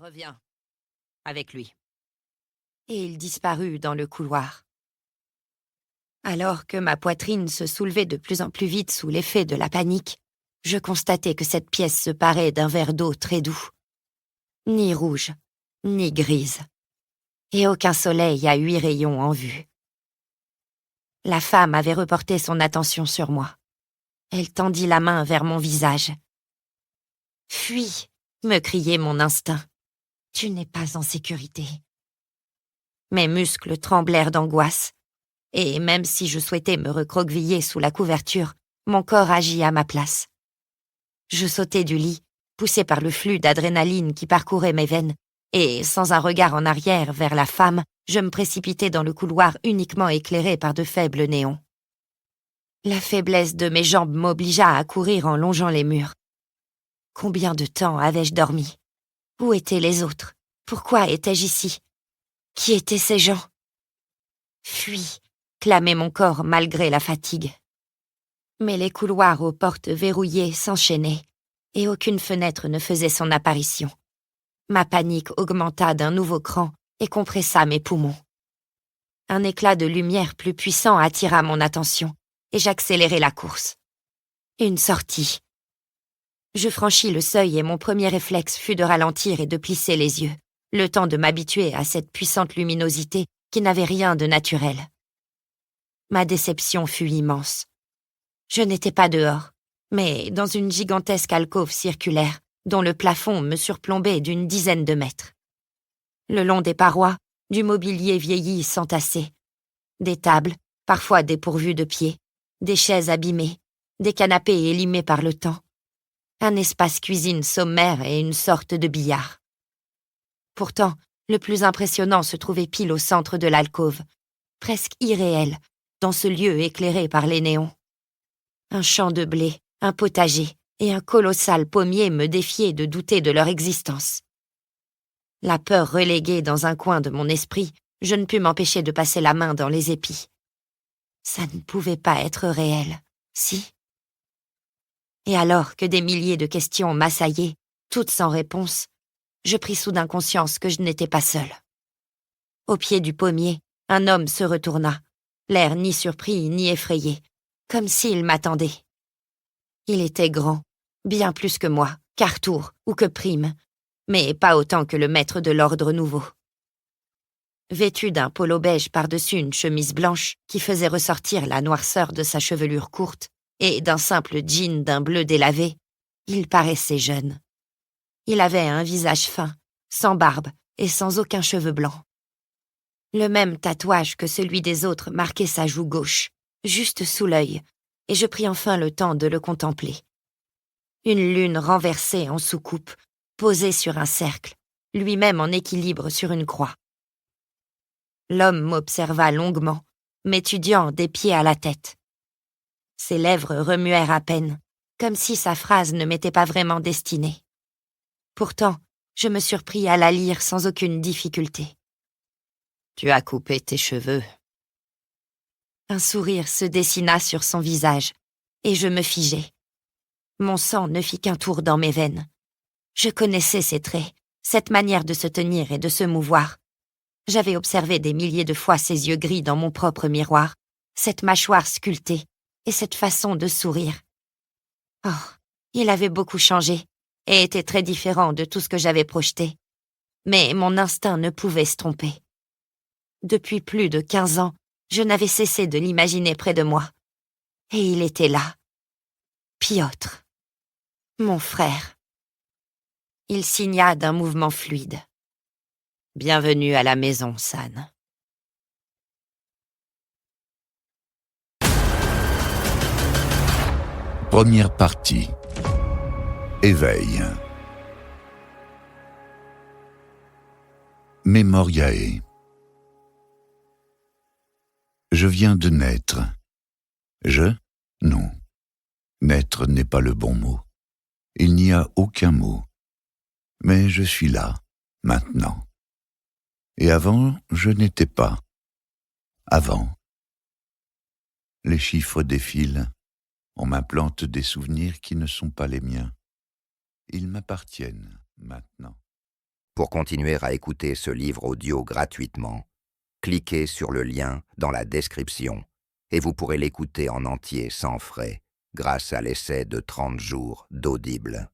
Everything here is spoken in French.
Reviens avec lui. Et il disparut dans le couloir. Alors que ma poitrine se soulevait de plus en plus vite sous l'effet de la panique, je constatai que cette pièce se parait d'un verre d'eau très doux. Ni rouge, ni grise. Et aucun soleil à 8 rayons en vue. La femme avait reporté son attention sur moi. Elle tendit la main vers mon visage. « Fuis !» me criait mon instinct. « Tu n'es pas en sécurité. » Mes muscles tremblèrent d'angoisse, et même si je souhaitais me recroqueviller sous la couverture, mon corps agit à ma place. Je sautai du lit, poussé par le flux d'adrénaline qui parcourait mes veines, et, sans un regard en arrière vers la femme, je me précipitai dans le couloir uniquement éclairé par de faibles néons. La faiblesse de mes jambes m'obligea à courir en longeant les murs. Combien de temps avais-je dormi? Où étaient les autres? Pourquoi étais-je ici? Qui étaient ces gens? Fuis, clamait mon corps malgré la fatigue. Mais les couloirs aux portes verrouillées s'enchaînaient, et aucune fenêtre ne faisait son apparition. Ma panique augmenta d'un nouveau cran et compressa mes poumons. Un éclat de lumière plus puissant attira mon attention, et j'accélérai la course. Une sortie. Je franchis le seuil et mon premier réflexe fut de ralentir et de plisser les yeux, le temps de m'habituer à cette puissante luminosité qui n'avait rien de naturel. Ma déception fut immense. Je n'étais pas dehors, mais dans une gigantesque alcôve circulaire dont le plafond me surplombait d'une dizaine de mètres. Le long des parois, du mobilier vieilli s'entassait. Des tables, parfois dépourvues de pieds, des chaises abîmées, des canapés élimés par le temps. Un espace cuisine sommaire et une sorte de billard. Pourtant, le plus impressionnant se trouvait pile au centre de l'alcôve, presque irréel, dans ce lieu éclairé par les néons. Un champ de blé, un potager et un colossal pommier me défiaient de douter de leur existence. La peur reléguée dans un coin de mon esprit, je ne pus m'empêcher de passer la main dans les épis. Ça ne pouvait pas être réel, si? Et alors que des milliers de questions m'assaillaient, toutes sans réponse, je pris soudain conscience que je n'étais pas seule. Au pied du pommier, un homme se retourna, l'air ni surpris ni effrayé, comme s'il m'attendait. Il était grand, bien plus que moi, qu'Arthur ou que Prime, mais pas autant que le maître de l'ordre nouveau. Vêtu d'un polo beige par-dessus une chemise blanche qui faisait ressortir la noirceur de sa chevelure courte, et d'un simple jean d'un bleu délavé, il paraissait jeune. Il avait un visage fin, sans barbe et sans aucun cheveu blanc. Le même tatouage que celui des autres marquait sa joue gauche, juste sous l'œil, et je pris enfin le temps de le contempler. Une lune renversée en soucoupe, posée sur un cercle, lui-même en équilibre sur une croix. L'homme m'observa longuement, m'étudiant des pieds à la tête. Ses lèvres remuèrent à peine, comme si sa phrase ne m'était pas vraiment destinée. Pourtant, je me surpris à la lire sans aucune difficulté. « Tu as coupé tes cheveux. » Un sourire se dessina sur son visage, et je me figeai. Mon sang ne fit qu'un tour dans mes veines. Je connaissais ses traits, cette manière de se tenir et de se mouvoir. J'avais observé des milliers de fois ses yeux gris dans mon propre miroir, cette mâchoire sculptée et cette façon de sourire. Oh, il avait beaucoup changé et était très différent de tout ce que j'avais projeté. Mais mon instinct ne pouvait se tromper. Depuis plus de 15 ans, je n'avais cessé de l'imaginer près de moi. Et il était là. Piotr. Mon frère. Il signa d'un mouvement fluide. « Bienvenue à la maison, San. » Première partie. Éveil. Memoriae. Je viens de naître. Je? Non. Naître n'est pas le bon mot. Il n'y a aucun mot. Mais je suis là, maintenant. Et avant, je n'étais pas. Avant. Les chiffres défilent. On m'implante des souvenirs qui ne sont pas les miens. Ils m'appartiennent maintenant. Pour continuer à écouter ce livre audio gratuitement, cliquez sur le lien dans la description et vous pourrez l'écouter en entier sans frais grâce à l'essai de 30 jours d'Audible.